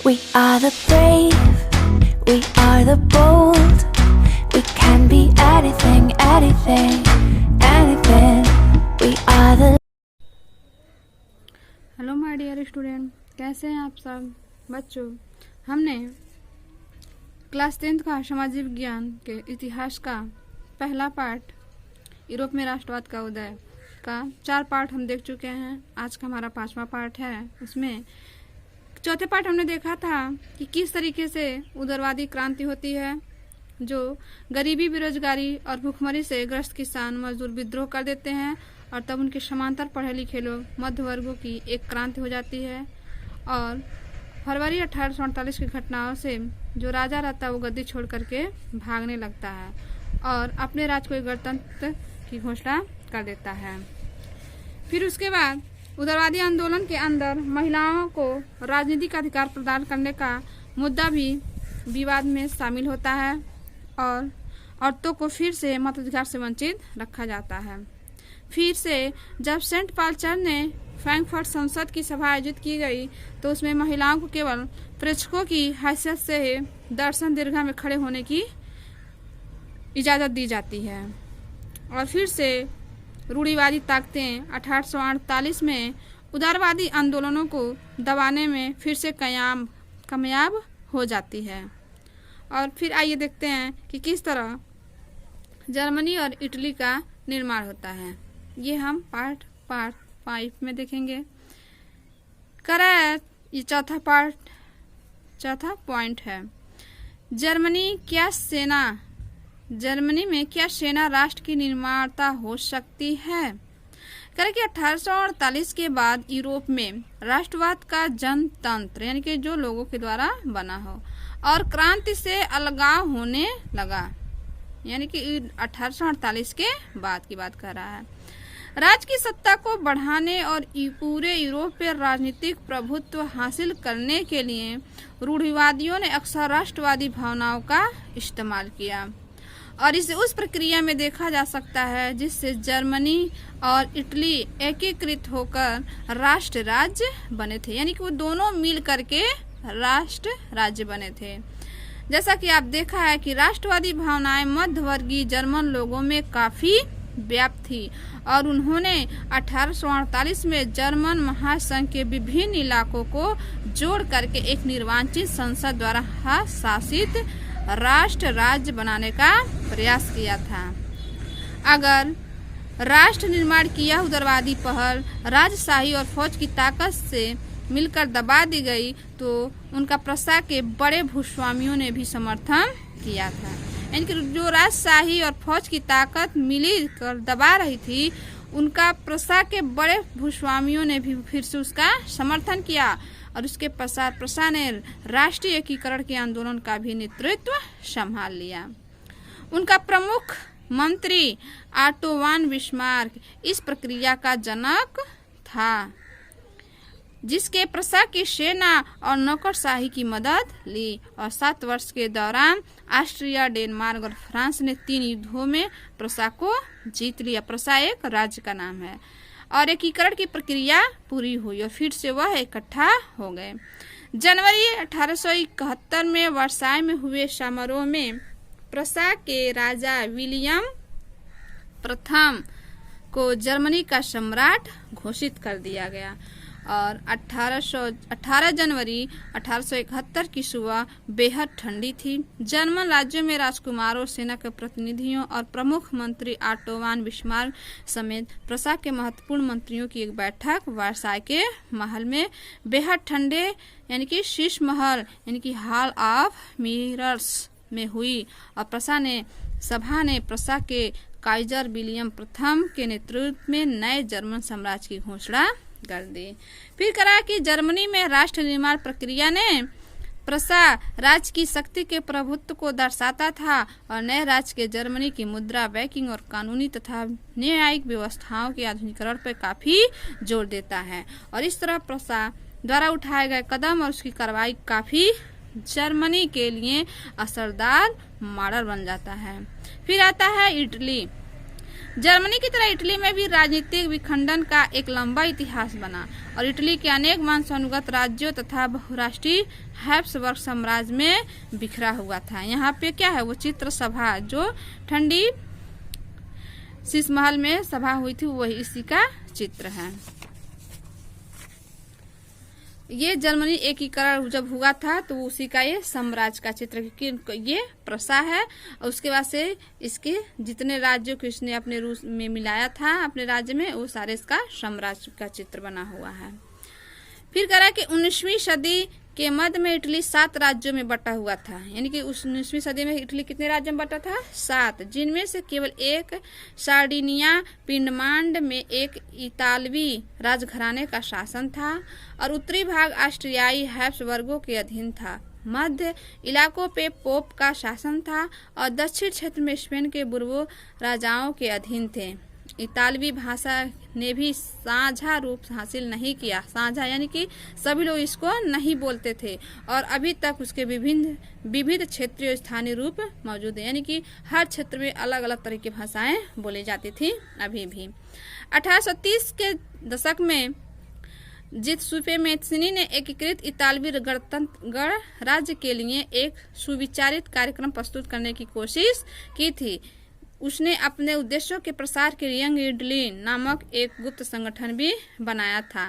We are the brave, we are the bold. We can be anything, anything, anything. We are the. Hello my dear student, कैसे हैं आप सब बच्चों। हमने class 10th का सामाजिक विज्ञान के इतिहास का पहला पार्ट यूरोप में राष्ट्रवाद का उदय का 4 पार्ट हम देख चुके हैं। आज का हमारा 5वां पार्ट है। उसमें चौथे पार्ट हमने देखा था कि किस तरीके से उदारवादी क्रांति होती है, जो गरीबी, बेरोजगारी और भूखमरी से ग्रस्त किसान मजदूर विद्रोह कर देते हैं और तब उनके समांतर पढ़े लिखे लोग मध्य वर्गों की एक क्रांति हो जाती है। और फरवरी 1848 की घटनाओं से जो राजा रहता है वो गद्दी छोड़ करके भागने लगता है और अपने राज्य को गणतंत्र की घोषणा कर देता है। फिर उसके बाद उदारवादी आंदोलन के अंदर महिलाओं को राजनीतिक अधिकार प्रदान करने का मुद्दा भी विवाद में शामिल होता है और औरतों को फिर से मताधिकार से वंचित रखा जाता है। फिर से जब सेंट पॉल चर्च ने फ्रैंकफर्ट संसद की सभा आयोजित की गई तो उसमें महिलाओं को केवल प्रेक्षकों की हैसियत से दर्शन दीर्घा में खड़े होने की इजाज़त दी जाती है। और फिर से रूढ़िवादी ताकतें 1848 में उदारवादी आंदोलनों को दबाने में फिर से कामयाब हो जाती है। और फिर आइए देखते हैं कि किस तरह जर्मनी और इटली का निर्माण होता है। ये हम पार्ट 5 में देखेंगे। ये चौथा पॉइंट है, जर्मनी में क्या सेना राष्ट्र की निर्माता हो सकती है। करें कि 1848 के बाद यूरोप में राष्ट्रवाद का जनतंत्र यानी कि जो लोगों के द्वारा बना हो और क्रांति से अलगाव होने लगा, यानी कि 1848 के बाद की बात कर रहा है। राज्य की सत्ता को बढ़ाने और पूरे यूरोप पर राजनीतिक प्रभुत्व हासिल करने के लिए रूढ़िवादियों ने अक्सर राष्ट्रवादी भावनाओं का इस्तेमाल किया और इसे उस प्रक्रिया में देखा जा सकता है जिससे जर्मनी और इटली एकीकृत होकर राष्ट्र राज्य बने थे, यानी कि वो दोनों मिल करके राष्ट्र राज्य बने थे। जैसा कि आप देखा है कि राष्ट्रवादी भावनाएं मध्यवर्गीय जर्मन लोगों में काफी व्याप्त थी और उन्होंने 1848 में जर्मन महासंघ के विभिन्न इलाकों को जोड़ करके एक निर्वाचित संसद द्वारा शासित राष्ट्र राज्य बनाने का प्रयास किया था। अगर राष्ट्र निर्माण किया उदारवादी पहल राजशाही और फौज की ताकत से मिलकर दबा दी गई तो उनका प्रसा के बड़े भूस्वामियों ने भी समर्थन किया था, यानी कि जो राजशाही और फौज की ताकत मिली कर दबा रही थी उनका प्रसा के बड़े भूस्वामियों ने भी फिर से उसका समर्थन किया और उसके पश्चात प्रसा ने राष्ट्रीय एकीकरण के आंदोलन का भी नेतृत्व संभाल लिया। उनका प्रमुख मंत्री ऑटो वन बिस्मार्क इस प्रक्रिया का जनक था, जिसके प्रसा की सेना और नौकरशाही की मदद ली और 7 वर्ष के दौरान ऑस्ट्रिया, डेनमार्क और फ्रांस ने 3 युद्धों में प्रसा को जीत लिया। प्रसा एक राज्य का नाम है और एकीकरण की प्रक्रिया पूरी हुई और फिर से वह इकट्ठा हो गए। जनवरी 1871 में वर्साय में हुए समारोह में प्रसा के राजा विलियम प्रथम को जर्मनी का सम्राट घोषित कर दिया गया और 18 जनवरी 1871 की सुबह बेहद ठंडी थी। जर्मन राज्यों में राजकुमारों, सेना के प्रतिनिधियों और प्रमुख मंत्री ऑटो वन बिस्मार्क समेत प्रसा के महत्वपूर्ण मंत्रियों की एक बैठक वर्साय के महल में बेहद ठंडे यानी कि शीश महल यानी कि हॉल ऑफ मिरर्स में हुई और सभा ने प्रसा के काइजर विलियम प्रथम के नेतृत्व में नए जर्मन साम्राज्य की घोषणा कर दी। फिर करा कि जर्मनी में राष्ट्र निर्माण प्रक्रिया ने प्रसा राज्य की शक्ति के प्रभुत्व को दर्शाता था और नए राज्य के जर्मनी की मुद्रा, बैंकिंग और कानूनी तथा न्यायिक व्यवस्थाओं के आधुनिकीकरण पर काफी जोर देता है और इस तरह प्रसा द्वारा उठाए गए कदम और उसकी कार्रवाई काफी जर्मनी के लिए असरदार मॉडल बन जाता है। फिर आता है इटली। जर्मनी की तरह इटली में भी राजनीतिक विखंडन का एक लंबा इतिहास बना और इटली के अनेक वंशानुगत राज्यों तथा बहुराष्ट्रीय हैब्सबर्ग साम्राज्य में बिखरा हुआ था। यहाँ पे क्या है, वो चित्र सभा जो ठंडी शीश महल में सभा हुई थी, वही इसी का चित्र है। ये जर्मनी एकीकरण जब हुआ था तो उसी का ये साम्राज्य का चित्र, क्योंकि ये प्रसा है और उसके बाद से इसके जितने राज्यों को इसने अपने रूस में मिलाया था अपने राज्य में, वो सारे इसका साम्राज्य का चित्र बना हुआ है। फिर करा कि 19वीं सदी के मध्य में इटली 7 राज्यों में बटा हुआ था। यानी कि 19वीं सदी में इटली कितने राज्यों में बटा था? 7, जिनमें से केवल एक सार्डिनिया पिंडमांड में एक इतालवी राजघराने का शासन था और उत्तरी भाग ऑस्ट्रियाई हैब्सबर्गों के अधीन था। मध्य इलाकों पे पोप का शासन था और दक्षिण क्षेत्र में स्पेन के बुर्बो राजाओं के अधीन थे। इतालवी भाषा ने भी साझा रूप हासिल नहीं किया। साझा यानी कि सभी लोग इसको नहीं बोलते थे और अभी तक उसके विविध क्षेत्रीय स्थानीय रूप मौजूद है। यानी कि हर क्षेत्र में अलग अलग तरह की भाषाएं बोली जाती थी अभी भी। 1830 के दशक में जित्सुपे मेत्सिनी ने एकीकृत इतालवी गणराज्य के लिए एक सुविचारित कार्यक्रम प्रस्तुत करने की कोशिश की थी। उसने अपने उद्देश्यों के प्रसार के लिए यंग इटली नामक एक गुप्त संगठन भी बनाया था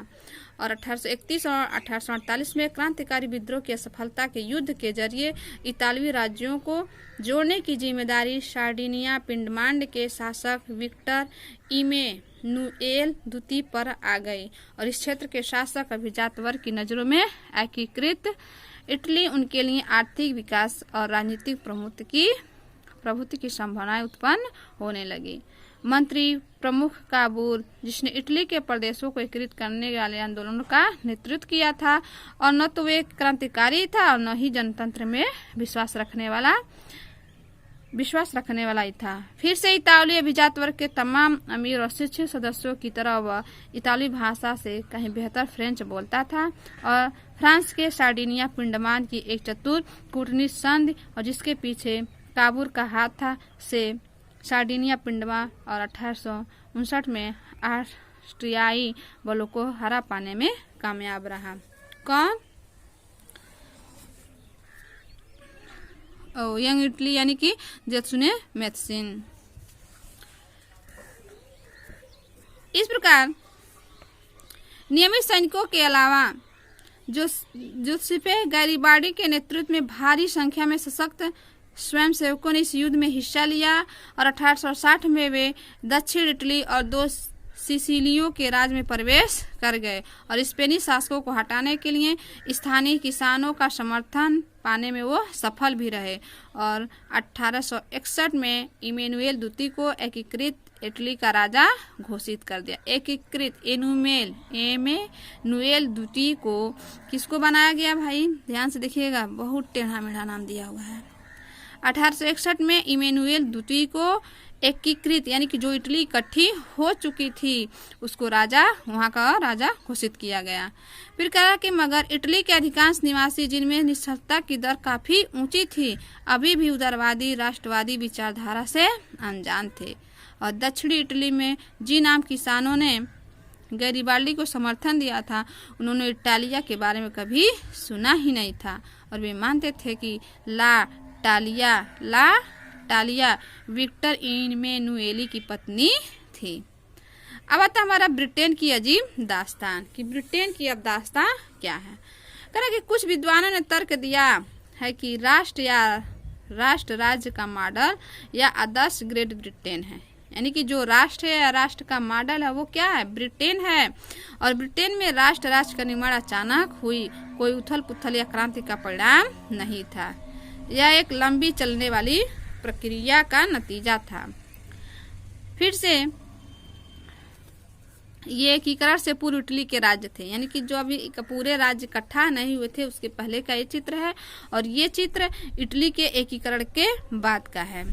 और 1831 और 1848 में क्रांतिकारी विद्रोह की असफलता के युद्ध के जरिए इतालवी राज्यों को जोड़ने की जिम्मेदारी सार्डिनिया पिंडमांड के शासक विक्टर इमैनुएल द्वितीय पर आ गई और इस क्षेत्र के शासक अभिजात वर्ग की नजरों में एकीकृत इटली उनके लिए आर्थिक विकास और राजनीतिक प्रभुत्व की संभावनाएं उत्पन्न होने लगी। मंत्री प्रमुख काबूल, जिसने इटली के प्रदेशों को एकीकृत करने वाले आंदोलन का नेतृत्व किया था और न तो वे क्रांतिकारी था और न ही जनतंत्र में विश्वास रखने वाला ही था। फिर से इतालवी अभिजात वर्ग के तमाम अमीर और शिक्षित सदस्यों की तरह वह इतालवी भाषा से कहीं बेहतर फ्रेंच बोलता था और फ्रांस के सार्डिनिया पिंडमांड की एक चतुर कूटनीतिक संधि और जिसके पीछे काबूल का हाथ था से सार्डिनिया पिंडमांड और 1859 में ऑस्ट्रियाई बलों को हरा पाने में कामयाब रहा। कौन? यंग इटली यानी कि जित्सुपे मेत्सिनी। इस प्रकार नियमित सैनिकों के अलावा जित्सुपे गैरिबाल्डी के नेतृत्व में भारी संख्या में सशक्त स्वयंसेवकों ने इस युद्ध में हिस्सा लिया और 1860 में वे दक्षिण इटली और 2 सिसिलियों के राज में प्रवेश कर गए और स्पेनी शासकों को हटाने के लिए स्थानीय किसानों का समर्थन पाने में वो सफल भी रहे और 1861 में इमैनुएल द्वितीय को एकीकृत इटली का राजा घोषित कर दिया। एकीकृत इमैनुएल द्वितीय को किसको बनाया गया भाई? ध्यान से देखिएगा, बहुत टेढ़ा मेढ़ा नाम दिया हुआ है। 1861 में इमैनुएल द्वितीय को एकीकृत यानी कि जो इटली इकट्ठी हो चुकी थी उसको वहाँ का राजा घोषित किया गया। फिर कहा कि मगर इटली के अधिकांश निवासी जिनमें निश्चलता की दर काफी ऊंची थी अभी भी उदारवादी राष्ट्रवादी विचारधारा से अनजान थे और दक्षिणी इटली में जिन आम किसानों ने गैरिबाल्डी को समर्थन दिया था उन्होंने इटालिया के बारे में कभी सुना ही नहीं था और वे मानते थे कि ला टालिया विक्टर इमैनुएली की पत्नी थी। अब आता हमारा ब्रिटेन की अजीब दास्तान कि ब्रिटेन की अब दास्तान क्या है। कह कि कुछ विद्वानों ने तर्क दिया है कि राष्ट्र राज्य का मॉडल या आदर्श ग्रेट ब्रिटेन है। यानी कि जो राष्ट्र है या राष्ट्र का मॉडल है वो क्या है? ब्रिटेन है और ब्रिटेन में राष्ट्र राज्य का निर्माण अचानक हुई कोई उथल पुथल या क्रांति का परिणाम नहीं था। यह एक लंबी चलने वाली प्रक्रिया का नतीजा था। फिर से ये एकीकरण से पूर्व इटली के राज्य थे, यानी कि जो अभी पूरे राज्य इकट्ठा नहीं हुए थे उसके पहले का ये चित्र है और ये चित्र इटली के एकीकरण के बाद का है।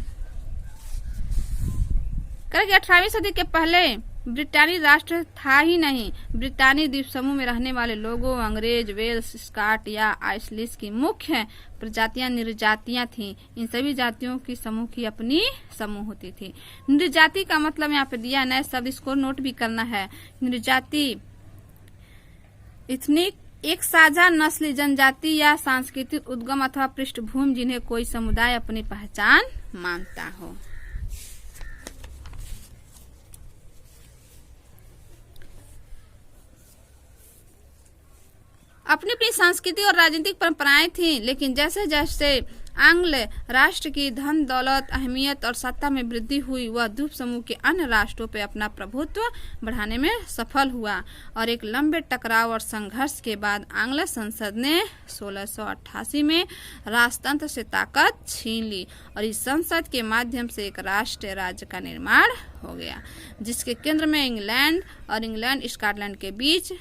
करें 18वीं सदी के पहले ब्रिटानी राष्ट्र था ही नहीं। ब्रिटानी द्वीप समूह में रहने वाले लोगों, अंग्रेज, वेल्स, स्कॉट या आइसलिश की मुख्य प्रजातियां नृजातियां थीं। इन सभी जातियों की समूह की अपनी समूह होती थी। नृजाति का मतलब यहाँ पे दिया नए शब्द, इसको नोट भी करना है। नृजाति इथनिक एक साझा नस्ली जनजाति या सांस्कृतिक उद्गम अथवा पृष्ठभूमि जिन्हें कोई समुदाय अपनी पहचान मानता हो। अपनी अपनी सांस्कृतिक और राजनीतिक परंपराएं थीं, लेकिन जैसे जैसे आंग्ल राष्ट्र की धन दौलत, अहमियत और सत्ता में वृद्धि हुई, वह द्वीप समूह के अन्य राष्ट्रों पर अपना प्रभुत्व बढ़ाने में सफल हुआ और एक लंबे टकराव और संघर्ष के बाद आंग्ल संसद ने 1688 में राजतंत्र से ताकत छीन ली और इस संसद के माध्यम से एक राष्ट्रीय राज्य का निर्माण हो गया, जिसके केंद्र में इंग्लैंड और इंग्लैंड स्कॉटलैंड के बीच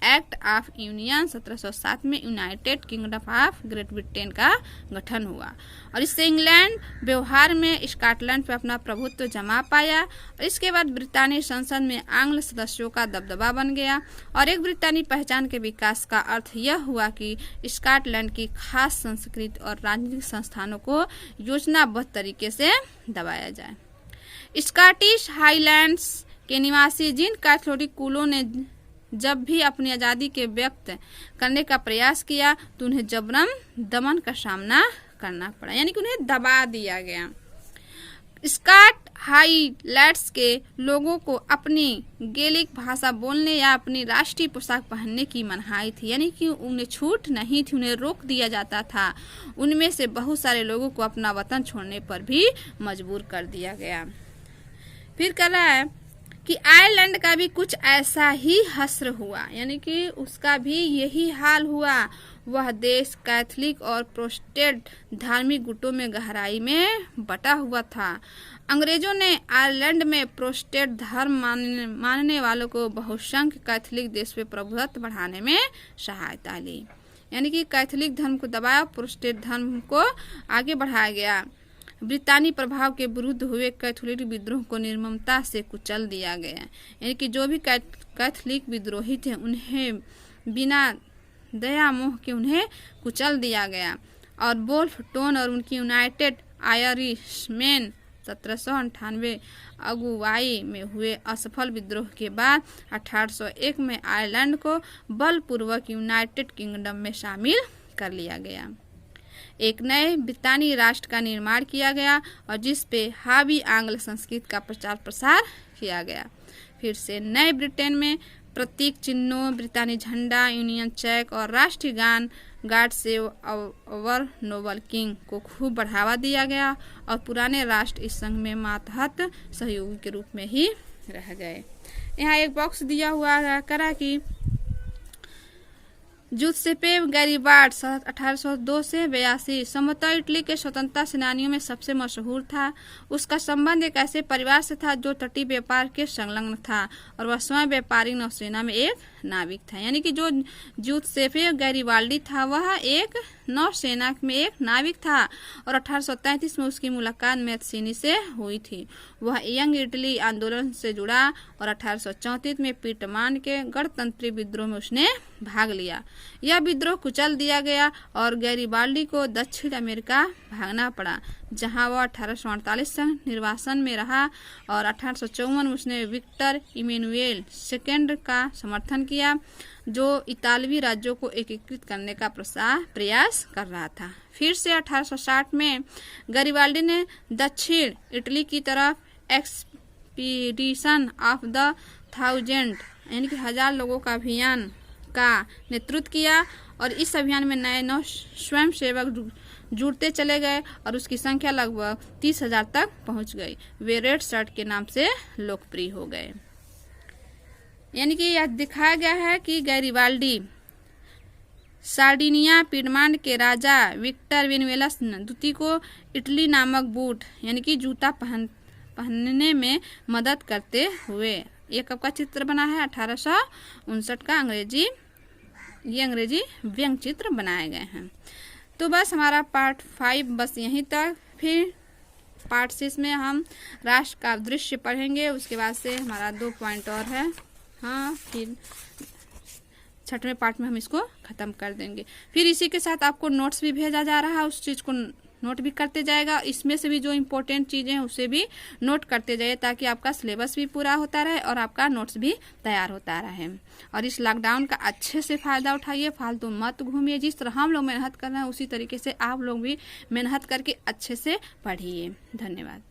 एक्ट ऑफ यूनियन 1707 में United kingdom of great Britain का गठन हुआ और इससे इंग्लैंड व्यवहार में स्कॉटलैंड पर अपना प्रभुत्व जमा पाया और इसके बाद ब्रितानी संसद में आंग्ल सदस्यों का दबदबा बन गया और एक ब्रितानी पहचान के विकास का अर्थ यह हुआ कि स्कॉटलैंड की खास संस्कृति और राजनीतिक संस्थानों को योजनाबद्ध तरीके से दबाया जाए। स्कॉटिश हाईलैंड्स के निवासी जिन कैथोलिक कुलों ने जब भी अपनी आज़ादी के व्यक्त करने का प्रयास किया तो उन्हें जबरन दमन का सामना करना पड़ा, यानी कि उन्हें दबा दिया गया। स्कॉट हाईलैंड्स के लोगों को अपनी गैलिक भाषा बोलने या अपनी राष्ट्रीय पोशाक पहनने की मनाही थी, यानी कि उन्हें छूट नहीं थी, उन्हें रोक दिया जाता था। उनमें से बहुत सारे लोगों को अपना वतन छोड़ने पर भी मजबूर कर दिया गया। फिर कह रहा है कि आयरलैंड का भी कुछ ऐसा ही हश्र हुआ, यानी कि उसका भी यही हाल हुआ। वह देश कैथोलिक और प्रोटेस्टेंट धार्मिक गुटों में गहराई में बटा हुआ था। अंग्रेजों ने आयरलैंड में प्रोटेस्टेंट धर्म मानने वालों को बहुसंख्यक कैथोलिक देश पे प्रभुत्व बढ़ाने में सहायता ली, यानी कि कैथोलिक धर्म को दबाया, प्रोटेस्टेंट धर्म को आगे बढ़ाया गया। ब्रितानी प्रभाव के विरुद्ध हुए कैथोलिक विद्रोह को निर्ममता से कुचल दिया गया, यानी कि जो भी कैथोलिक विद्रोही थे उन्हें बिना दया मोह के उन्हें कुचल दिया गया और वोल्फ टोन और उनकी यूनाइटेड आयरिशमैन 1798 अगुवाई में हुए असफल विद्रोह के बाद 1801 में आयरलैंड को बलपूर्वक यूनाइटेड किंगडम में शामिल कर लिया गया। एक नए ब्रितानी राष्ट्र का निर्माण किया गया और जिस पे हावी आंग्ल संस्कृति का प्रचार प्रसार किया गया। फिर से नए ब्रिटेन में प्रतीक चिन्हों, ब्रितानी झंडा, यूनियन चैक और राष्ट्रीय गान God save our Nobel king को खूब बढ़ावा दिया गया और पुराने राष्ट्र इस संघ में मातहत सहयोगी के रूप में ही रह गए। यहाँ एक बॉक्स दिया हुआ है, करा कि जूसेप्पे गैरिबाल्डी 1802 से 82 संभवतः इटली के स्वतंत्रता सेनानियों में सबसे मशहूर था। उसका संबंध एक ऐसे परिवार से था जो तटीय व्यापार के संलग्न था और वह स्वयं व्यापारिक नौसेना में एक नाविक था, यानी कि जो जूसेप्पे गैरिबाल्डी था वह एक नौसेना में एक नाविक था और 1833 में उसकी मुलाकात मैत्सिनी से हुई थी। वह यंग इटली आंदोलन से जुड़ा और 1834 में पीटमान के गणतंत्री विद्रोह में उसने भाग लिया। यह विद्रोह कुचल दिया गया और गैरिबाल्डी को दक्षिण अमेरिका भागना पड़ा, जहां वह 1848 तक निर्वासन में रहा और 1854 में उसने विक्टर इमैनुएल सेकेंड का समर्थन किया, जो इतालवी राज्यों को एकीकृत करने का प्रयास कर रहा था। फिर से 1860 में गैरिबाल्डी ने दक्षिण इटली की तरफ एक्सपीडिशन ऑफ द 1000 यानी कि 1000 लोगों का अभियान का नेतृत्व किया और इस अभियान में नए नौ स्वयंसेवक जुड़ते चले गए और उसकी संख्या लगभग 30,000 तक पहुंच गई। वे रेड शर्ट के नाम से लोकप्रिय हो गए। यानी कि यह दिखाया गया है कि गैरिबाल्डी सार्डिनिया पीडमांड के राजा विक्टर वेनिवेलस द्वितीय को इटली नामक बूट यानी कि जूता पहनने में मदद करते हुए, ये कब का चित्र बना है 1859 का अंग्रेजी व्यंग्य चित्र बनाए गए हैं। तो बस हमारा पार्ट 5 बस यहीं तक। फिर पार्ट 6 में हम राष्ट्र का दृश्य पढ़ेंगे। उसके बाद से हमारा 2 पॉइंट और है, हाँ, फिर 6वें पार्ट में हम इसको ख़त्म कर देंगे। फिर इसी के साथ आपको नोट्स भी भेजा जा रहा है, उस चीज़ को नोट भी करते जाएगा। इसमें से भी जो इम्पोर्टेंट चीज़ें हैं उसे भी नोट करते जाइए, ताकि आपका सिलेबस भी पूरा होता रहे और आपका नोट्स भी तैयार होता रहे। और इस लॉकडाउन का अच्छे से फ़ायदा उठाइए, फालतू मत घूमिए। जिस तरह हम लोग मेहनत कर रहे हैं उसी तरीके से आप लोग भी मेहनत करके अच्छे से पढ़िए। धन्यवाद।